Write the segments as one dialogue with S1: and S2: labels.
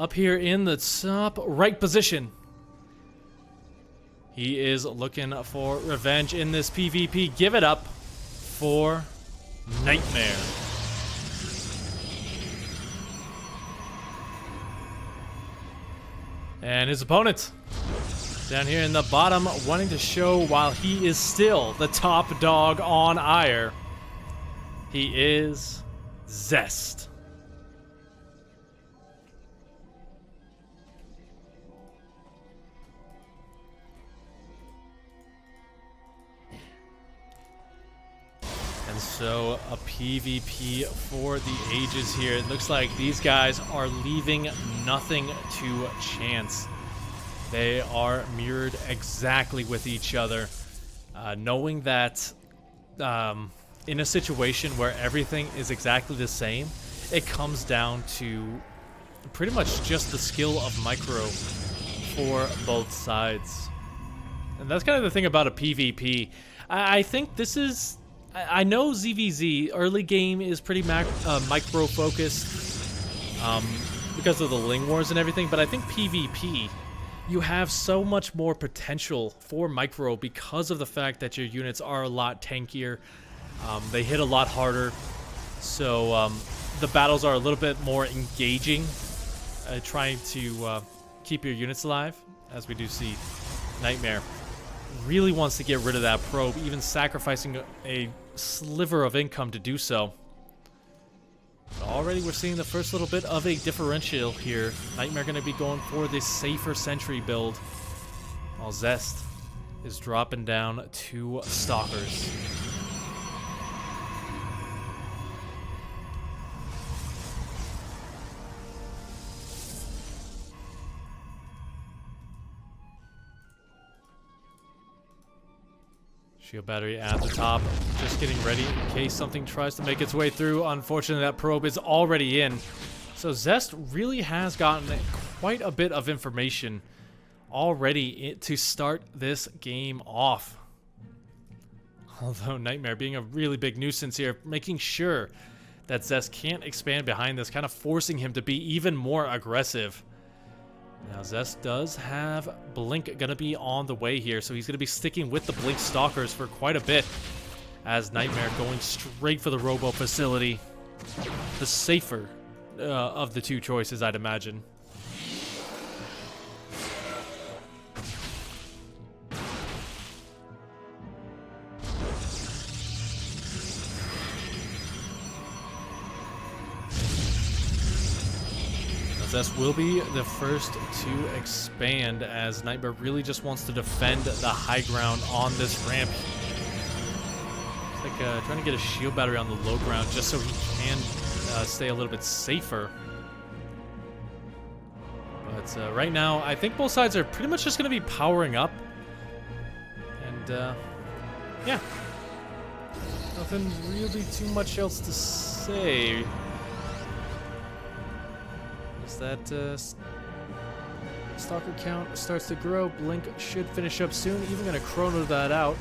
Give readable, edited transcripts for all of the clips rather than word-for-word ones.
S1: up here in the top right position. He is looking for revenge in this PvP. Give it up for Nightmare. And his opponent down here in the bottom, wanting to show while he is still the top dog on Ire. He is ZEST. And so a PvP for the ages here. It looks like these guys are leaving nothing to chance. They are mirrored exactly with each other. Knowing that in a situation where everything is exactly the same, it comes down to pretty much just the skill of micro for both sides. And that's kind of the thing about a PvP. I think this is... I know ZVZ early game is pretty micro focused because of the Ling Wars and everything, but I think PvP, you have so much more potential for micro because of the fact that your units are a lot tankier. They hit a lot harder, so the battles are a little bit more engaging, trying to keep your units alive, as we do see Nightmare really wants to get rid of that probe, even sacrificing a sliver of income to do so. But already we're seeing the first little bit of a differential here. Nightmare going to be going for this safer sentry build, while ZEST is dropping down 2 stalkers. Shield battery at the top, just getting ready in case something tries to make its way through. Unfortunately, that probe is already in. So ZEST really has gotten quite a bit of information already to start this game off. Although Nightmare being a really big nuisance here, making sure that ZEST can't expand behind this, kind of forcing him to be even more aggressive. Now ZEST does have Blink gonna be on the way here, so he's gonna be sticking with the Blink Stalkers for quite a bit, as Nightmare going straight for the Robo Facility. The safer of the 2 choices, I'd imagine. ZEST will be the first to expand, as Nightmare really just wants to defend the high ground on this ramp. It's like trying to get a shield battery on the low ground just so he can stay a little bit safer. But right now, I think both sides are pretty much just going to be powering up. And yeah, nothing really too much else to say. That stalker count starts to grow. Blink should finish up soon. Even going to chrono that out.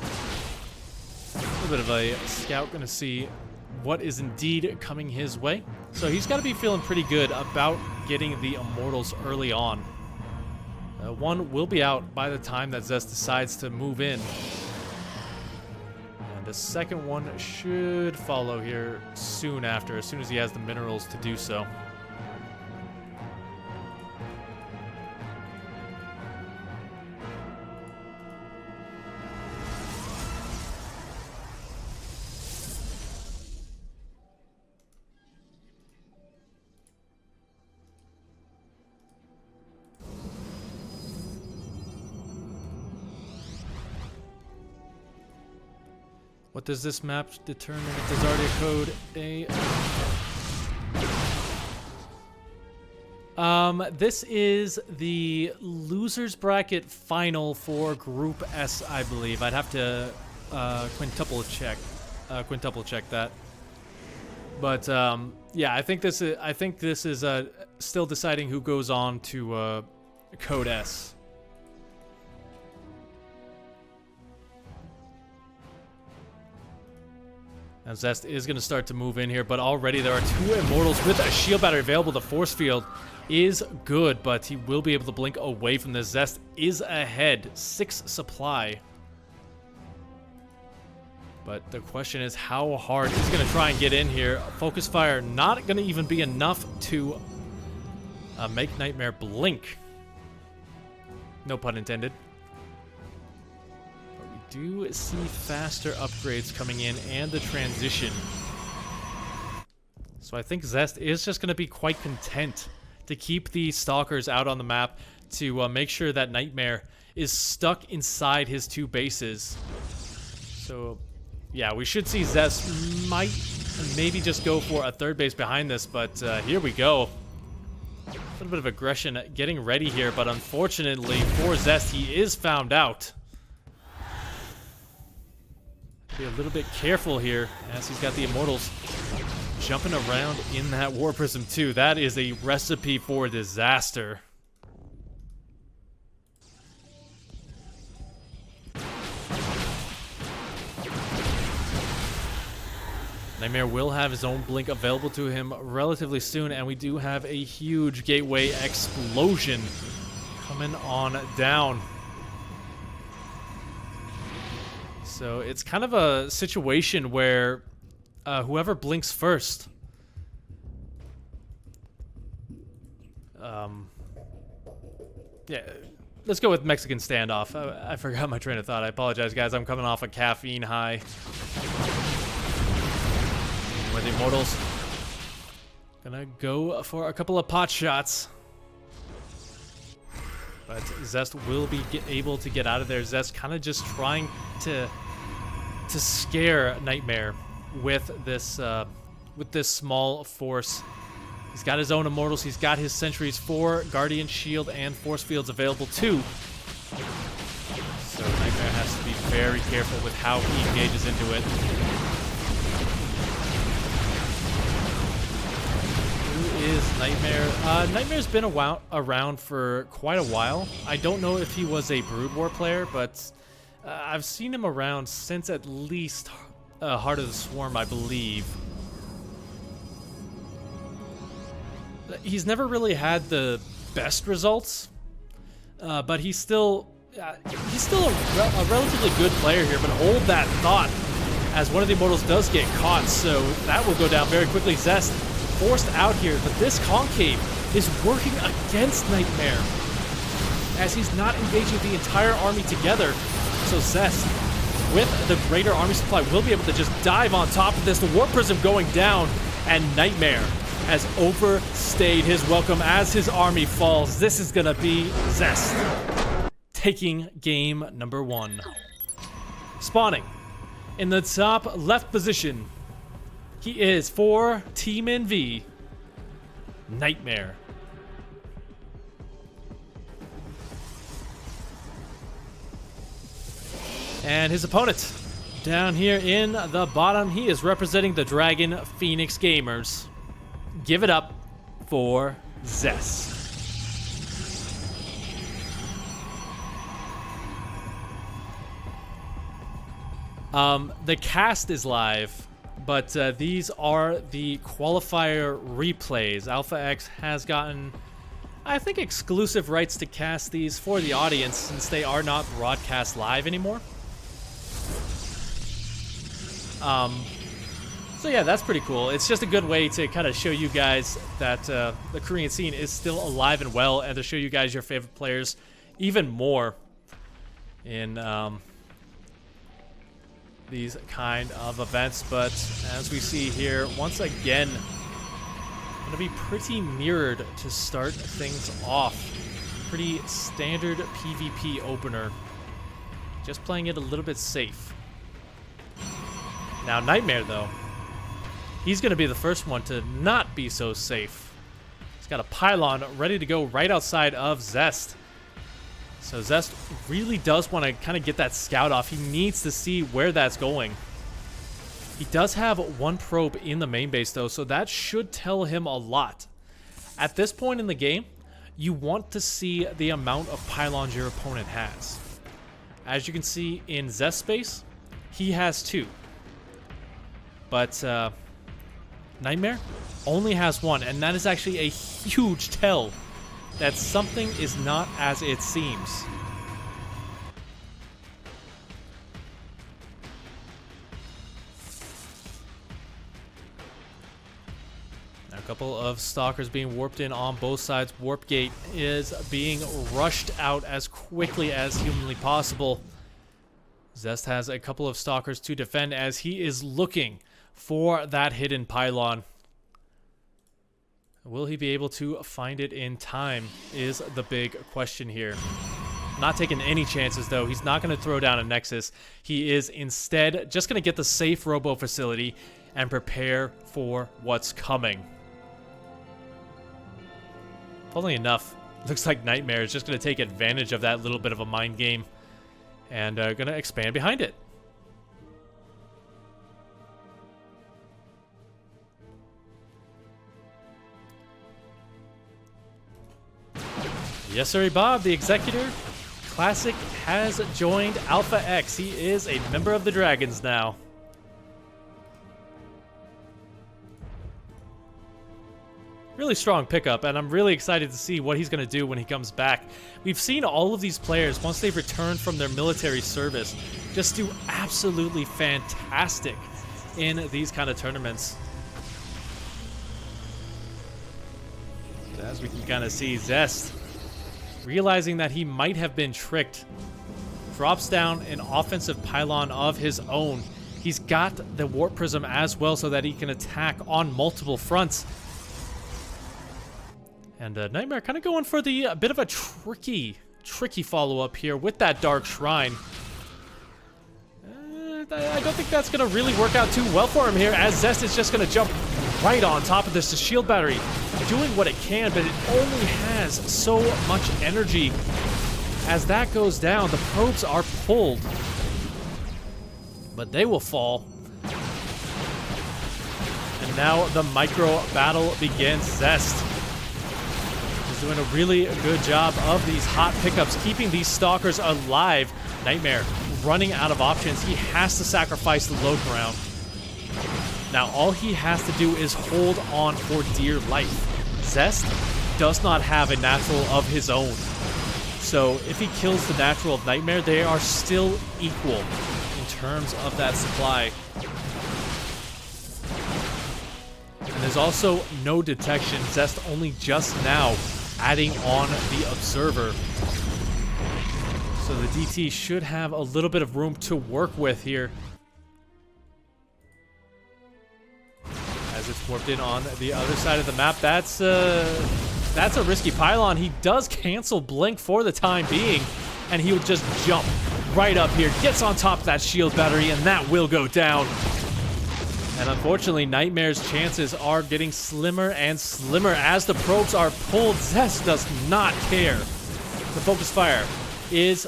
S1: A little bit of a scout, going to see what is indeed coming his way. So he's got to be feeling pretty good about getting the Immortals early on. One will be out by the time that ZEST decides to move in. And the second one should follow here soon after, as soon as he has the minerals to do so. What does this map determine if there's already a code? This is the losers bracket final for Group S, I believe. I'd have to quintuple check that. But yeah, I think this is still deciding who goes on to Code S. And ZEST is going to start to move in here, but already there are 2 Immortals with a shield battery available. The force field is good, but he will be able to blink away from this. ZEST is ahead, 6 supply. But the question is how hard he's going to try and get in here. Focus fire not going to even be enough to make Nightmare blink. No pun intended. But we do see faster upgrades coming in and the transition. So I think ZEST is just going to be quite content to keep the Stalkers out on the map to make sure that Nightmare is stuck inside his 2 bases. So yeah, we should see ZEST might maybe just go for a 3rd base behind this, but here we go. A little bit of aggression getting ready here, but unfortunately for ZEST, he is found out. Be a little bit careful here as he's got the Immortals jumping around in that War Prism too. That is a recipe for disaster. Nightmare will have his own blink available to him relatively soon, and we do have a huge gateway explosion coming on down. So it's kind of a situation where whoever blinks first yeah, let's go with Mexican standoff. I forgot my train of thought. I apologize, guys. I'm coming off a caffeine high. Where the Immortals gonna go for a couple of pot shots. But ZEST will be able to get out of there. ZEST kind of just trying to scare Nightmare with this small force. He's got his own Immortals. He's got his Sentries for Guardian Shield and Force Fields available too. So Nightmare has to be very careful with how he engages into it. Is Nightmare. Nightmare's been around for quite a while. I don't know if he was a Brood War player, but I've seen him around since at least Heart of the Swarm, I believe. He's never really had the best results, but he's still a relatively good player here. But hold that thought, as one of the Immortals does get caught, so that will go down very quickly. ZEST forced out here, but this Concave is working against Nightmare as he's not engaging the entire army together. So ZEST, with the greater army supply, will be able to just dive on top of this. The War Prism going down, and Nightmare has overstayed his welcome as his army falls. This is gonna be ZEST taking game number 1. Spawning in the top left position, he is for Team NV, Nightmare. And his opponent, down here in the bottom, he is representing the Dragon Phoenix Gamers. Give it up for ZEST. The cast is live, but these are the qualifier replays. Alpha X has gotten, I think, exclusive rights to cast these for the audience since they are not broadcast live anymore. So yeah, that's pretty cool. It's just a good way to kind of show you guys that the Korean scene is still alive and well, and to show you guys your favorite players even more in these kind of events. But as we see here, once again, gonna be pretty mirrored to start things off. Pretty standard PvP opener. Just playing it a little bit safe. Now Nightmare, though, he's going to be the first one to not be so safe. He's got a pylon ready to go right outside of ZEST. So ZEST really does want to kind of get that scout off. He needs to see where that's going. He does have one probe in the main base, though, so that should tell him a lot. At this point in the game, you want to see the amount of pylons your opponent has. As you can see in ZEST's base, he has 2. But Nightmare only has one, and that is actually a huge tell that something is not as it seems. Now, a couple of Stalkers being warped in on both sides. Warp Gate is being rushed out as quickly as humanly possible. ZEST has a couple of Stalkers to defend as he is looking for that hidden pylon. Will he be able to find it in time is the big question here. Not taking any chances, though. He's not going to throw down a Nexus. He is instead just going to get the safe robo facility and prepare for what's coming. Funnily enough, looks like Nightmare is just going to take advantage of that little bit of a mind game and going to expand behind it. Yes, sir, Bob, the Executor Classic has joined Alpha X. He is a member of the Dragons now. Really strong pickup, and I'm really excited to see what he's going to do when he comes back. We've seen all of these players, once they've returned from their military service, just do absolutely fantastic in these kind of tournaments. As we can kind of see, ZEST, realizing that he might have been tricked, drops down an offensive pylon of his own. He's got the Warp Prism as well so that he can attack on multiple fronts. And Nightmare kind of going for the bit of a tricky follow-up here with that Dark Shrine. I don't think that's going to really work out too well for him here, as ZEST is just going to jump right on top of this shield battery, doing what it can, but it only has so much energy. As that goes down, the probes are pulled, but they will fall. And now the micro battle begins. ZEST is doing a really good job of these hot pickups, keeping these Stalkers alive. Nightmare running out of options. He has to sacrifice the low ground. Now all he has to do is hold on for dear life. ZEST does not have a natural of his own. So if he kills the natural of Nightmare, they are still equal in terms of that supply. And there's also no detection. ZEST only just now adding on the Observer. So the DT should have a little bit of room to work with here. As it's warped in on the other side of the map, that's a risky pylon. He does cancel Blink for the time being, and he will just jump right up here, gets on top of that shield battery, and that will go down. And unfortunately, Nightmare's chances are getting slimmer and slimmer as the probes are pulled. ZEST does not care. The focus fire is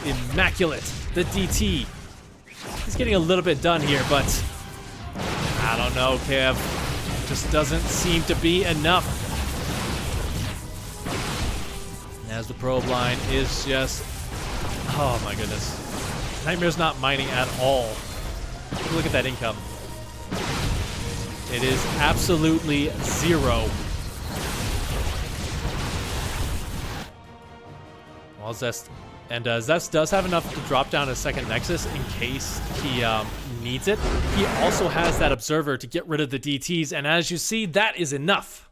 S1: immaculate. The DT, he's getting a little bit done here, but I don't know, Kev. Just doesn't seem to be enough. As the probe line is just, oh my goodness. Nightmare's not mining at all. Look at that income. It is absolutely zero. Well, ZEST. And ZEST does have enough to drop down a second Nexus in case he needs it. He also has that Observer to get rid of the DTs, and as you see, that is enough.